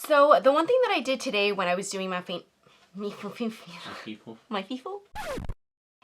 So the one thing that I did today when I was doing my my FIFO.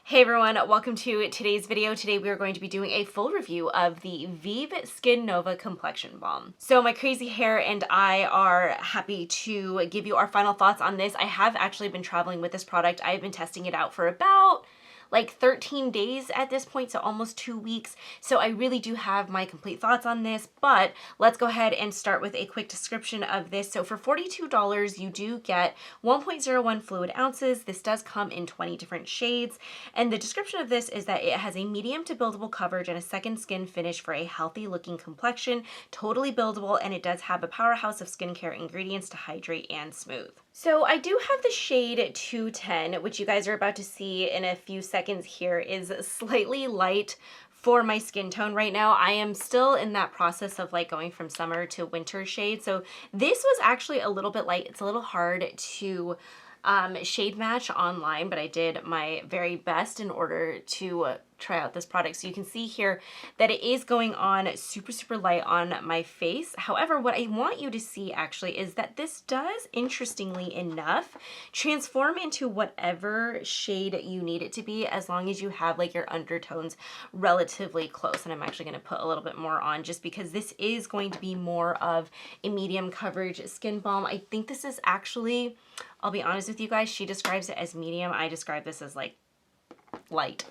Hey everyone, welcome to today's video. Today we are going to be doing a full review of the Vieve Skin Nova Complexion Balm. So my crazy hair and I are happy to give you our final thoughts on this. I have actually been traveling with this product. I've been testing it out for about like 13 days at this point, so almost 2 weeks. So I really do have my complete thoughts on this, but let's go ahead and start with a quick description of this. So for $42, you do get 1.01 fluid ounces. This does come in 20 different shades. And the description of this is that it has a medium to buildable coverage and a second skin finish for a healthy looking complexion, totally buildable, and it does have a powerhouse of skincare ingredients to hydrate and smooth. So I do have the shade 210, which you guys are about to see in a few seconds here, is slightly light for my skin tone right now. I am still in that process of like going from summer to winter shade. So this was actually a little bit light. It's a little hard to shade match online, but I did my very best in order to try out this product. So you can see here that it is going on super light on my face. However, what I want you to see actually is that this does, interestingly enough, transform into whatever shade you need it to be, as long as you have like your undertones relatively close. And I'm actually going to put a little bit more on just because this is going to be more of a medium coverage skin balm. I think this is actually, I'll be honest with you guys, she describes it as medium. I describe this as like light,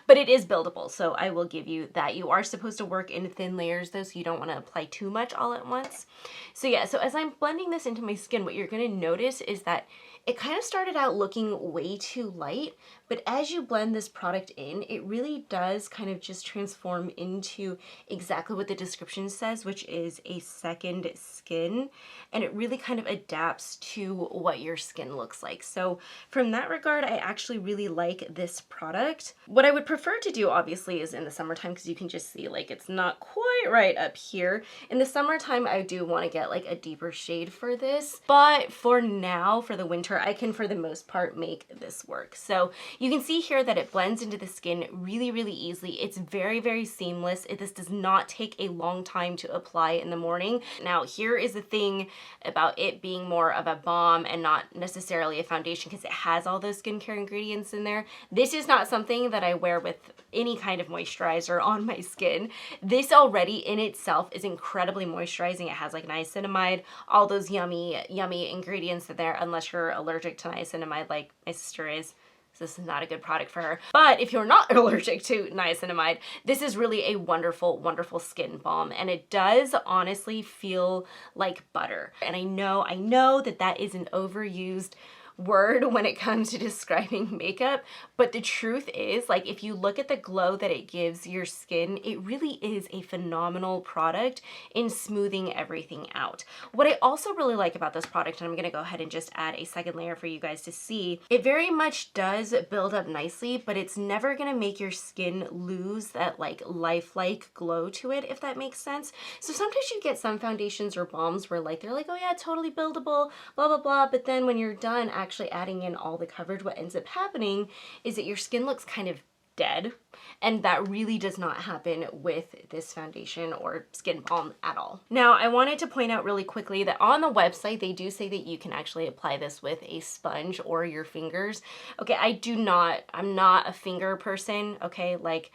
but it is buildable, so I will give you that. You are supposed to work in thin layers though, so you don't want to apply too much all at once. So yeah, so as I'm blending this into my skin, what you're going to notice is that it kind of started out looking way too light, but as you blend this product in, it really does kind of just transform into exactly what the description says, which is a second skin, and it really kind of adapts to what your skin looks like. So from that regard, I actually really like this product. What I would prefer to do, obviously, is in the summertime, because you can just see like it's not quite right up here. In the summertime, I do want to get like a deeper shade for this, but for now, for the winter, I can for the most part make this work. So you can see here that it blends into the skin really easily. It's very seamless. This does not take a long time to apply in the morning. Now here is the thing about it being more of a balm and not necessarily a foundation, because it has all those skincare ingredients in there. This is not something that I wear with any kind of moisturizer on my skin. This already in itself is incredibly moisturizing. It has like niacinamide, all those yummy ingredients in there, unless you're allergic to niacinamide like my sister is. So this is not a good product for her. But if you're not allergic to niacinamide, this is really a wonderful skin balm. And it does honestly feel like butter. And I know that that is an overused word when it comes to describing makeup, but the truth is, like, if you look at the glow that it gives your skin, it really is a phenomenal product in smoothing everything out. What I also really like about this product, and I'm gonna go ahead and just add a second layer for you guys to see, it very much does build up nicely, but it's never gonna make your skin lose that like lifelike glow to it, if that makes sense. So sometimes you get some foundations or balms where like they're like, oh yeah, totally buildable, blah blah, but then when you're done actually adding in all the coverage, what ends up happening is that your skin looks kind of dead, and that really does not happen with this foundation or skin balm at all. Now, I wanted to point out really quickly that on the website, they do say that you can actually apply this with a sponge or your fingers. Okay, I'm not a finger person, okay? Like,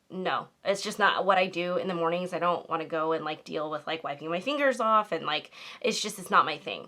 no, it's just not what I do in the mornings. I don't want to go and like deal with like wiping my fingers off, and like, it's not my thing.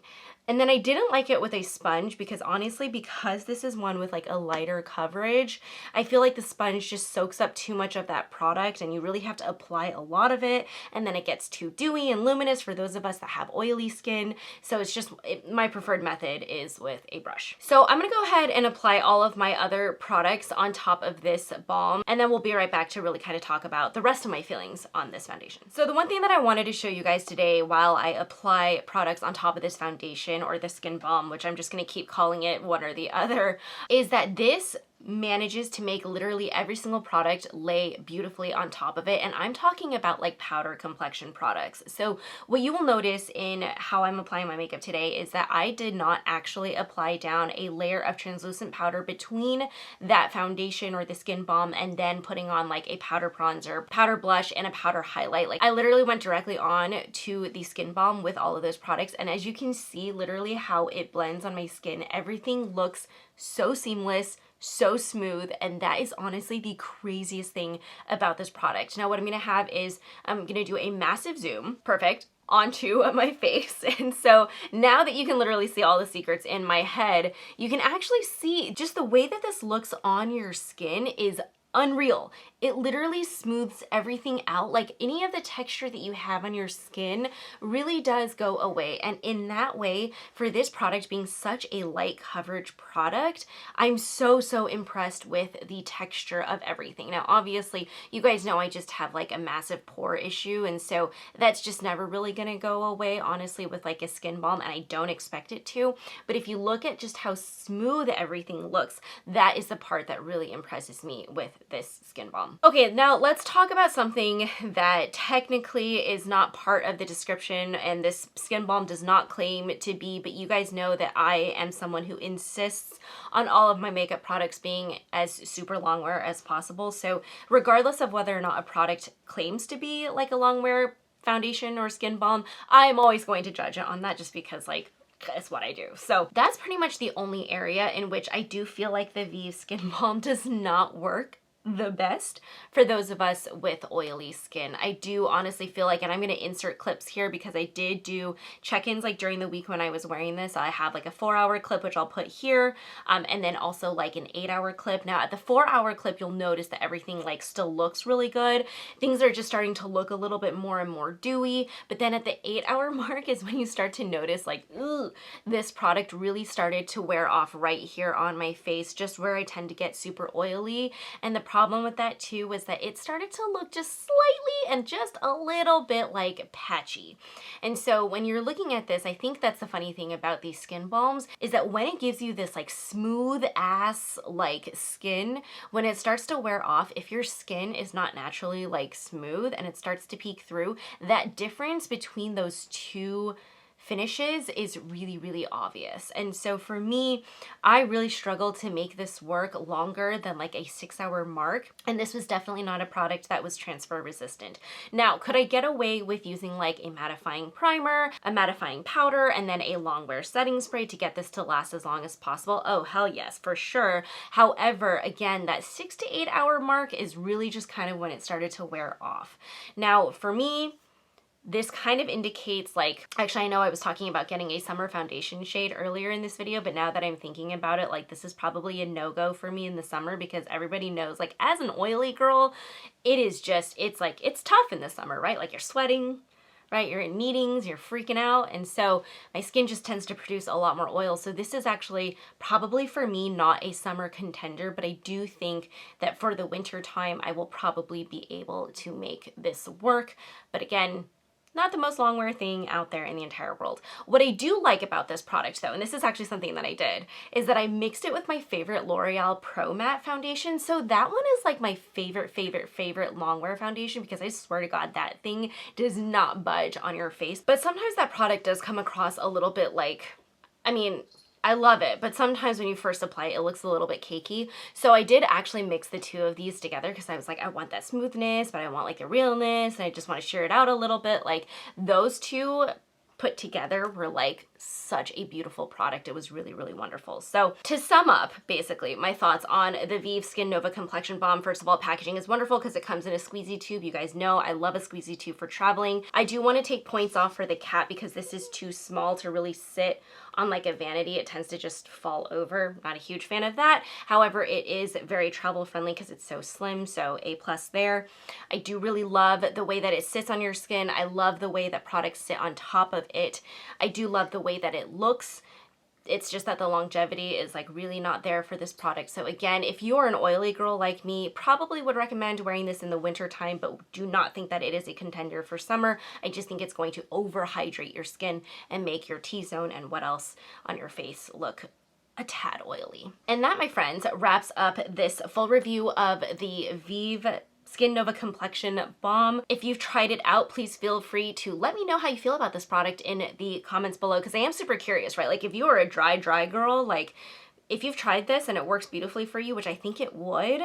And then I didn't like it with a sponge because honestly, because this is one with like a lighter coverage, I feel like the sponge just soaks up too much of that product and you really have to apply a lot of it. And then it gets too dewy and luminous for those of us that have oily skin. So it's just, my preferred method is with a brush. So I'm gonna go ahead and apply all of my other products on top of this balm. And then we'll be right back to really kind of talk about the rest of my feelings on this foundation. So the one thing that I wanted to show you guys today while I apply products on top of this foundation or the skin balm, which I'm just gonna keep calling it one or the other, is that this manages to make literally every single product lay beautifully on top of it. And I'm talking about like powder complexion products. So what you will notice in how I'm applying my makeup today is that I did not actually apply down a layer of translucent powder between that foundation or the skin balm and then putting on like a powder bronzer, powder blush, and a powder highlight. Like I literally went directly on to the skin balm with all of those products. And as you can see literally how it blends on my skin, everything looks so seamless, so smooth, and that is honestly the craziest thing about this product. Now what I'm gonna have is I'm gonna do a massive zoom, perfect, onto my face. And so now that you can literally see all the secrets in my head, you can actually see just the way that this looks on your skin is unreal. It literally smooths everything out. Like any of the texture that you have on your skin really does go away. And in that way, for this product being such a light coverage product, I'm so impressed with the texture of everything. Now, obviously, you guys know I just have like a massive pore issue. And so that's just never really gonna go away, honestly, with like a skin balm, and I don't expect it to. But if you look at just how smooth everything looks, that is the part that really impresses me with this skin balm. Okay, now let's talk about something that technically is not part of the description and this skin balm does not claim to be, but you guys know that I am someone who insists on all of my makeup products being as super long wear as possible. So regardless of whether or not a product claims to be like a long wear foundation or skin balm, I'm always going to judge it on that just because like it's what I do. So that's pretty much the only area in which I do feel like the Vieve skin balm does not work the best for those of us with oily skin. I do honestly feel like, and I'm going to insert clips here because I did do check-ins like during the week when I was wearing this. I have like a 4-hour clip, which I'll put here, and then also like an 8-hour clip. Now at the 4-hour clip, you'll notice that everything like still looks really good. Things are just starting to look a little bit more and more dewy, but then at the 8-hour mark is when you start to notice like, ooh, this product really started to wear off right here on my face, just where I tend to get super oily. And the problem with that too was that it started to look just slightly and just a little bit like patchy. And so when you're looking at this, I think that's the funny thing about these skin balms is that when it gives you this like smooth ass like skin, when it starts to wear off, if your skin is not naturally like smooth and it starts to peek through, that difference between those two finishes is really obvious. And so for me, I really struggled to make this work longer than like a 6-hour mark. And this was definitely not a product that was transfer resistant. Now, could I get away with using like a mattifying primer, a mattifying powder, and then a long wear setting spray to get this to last as long as possible? Oh, hell yes, for sure. However, again, that 6 to 8 hour mark is really just kind of when it started to wear off. Now, for me, this kind of indicates like, actually I know I was talking about getting a summer foundation shade earlier in this video, but now that I'm thinking about it, like this is probably a no-go for me in the summer because everybody knows like as an oily girl, it is just, it's like, it's tough in the summer, right? Like you're sweating, right? You're in meetings, you're freaking out. And so my skin just tends to produce a lot more oil. So this is actually probably for me, not a summer contender, but I do think that for the winter time, I will probably be able to make this work. But again, not the most long wear thing out there in the entire world. What I do like about this product though, and this is actually something that I did, is that I mixed it with my favorite L'Oreal Pro Matte foundation. So that one is like my favorite long wear foundation because I swear to God, that thing does not budge on your face. But sometimes that product does come across a little bit like, I mean, I love it, but sometimes when you first apply it, it looks a little bit cakey. So I did actually mix the two of these together because I was like, I want that smoothness, but I want like the realness, and I just want to sheer it out a little bit. Like those two put together were like such a beautiful product. It was really wonderful. So to sum up, basically, my thoughts on the Vieve Skin Nova Complexion Balm. First of all, packaging is wonderful because it comes in a squeezy tube. You guys know I love a squeezy tube for traveling. I do want to take points off for the cap because this is too small to really sit on like a vanity. It tends to just fall over. Not a huge fan of that. However, it is very travel friendly because it's so slim, so A+ there. I do really love the way that it sits on your skin. I love the way that products sit on top of it. I do love the way that it looks. It's just that the longevity is like really not there for this product. So again, if you're an oily girl like me, probably would recommend wearing this in the winter time, but do not think that it is a contender for summer. I just think it's going to overhydrate your skin and make your T-zone and what else on your face look a tad oily. And that, my friends, wraps up this full review of the Vieve Skin Nova Complexion Balm. If you've tried it out, please feel free to let me know how you feel about this product in the comments below, because I am super curious, right? Like, if you are a dry girl, like, if you've tried this and it works beautifully for you, which I think it would,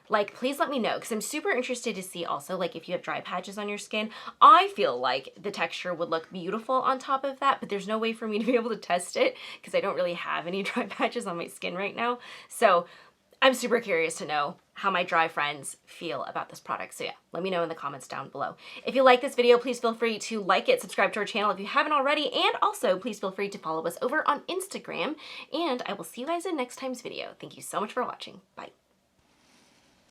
like, please let me know, because I'm super interested to see also, like, if you have dry patches on your skin. I feel like the texture would look beautiful on top of that, but there's no way for me to be able to test it because I don't really have any dry patches on my skin right now. So I'm super curious to know how my dry friends feel about this product. So yeah, let me know in the comments down below. If you like this video, please feel free to like it, subscribe to our channel if you haven't already, and also please feel free to follow us over on Instagram, and I will see you guys in next time's video. Thank you so much for watching. Bye.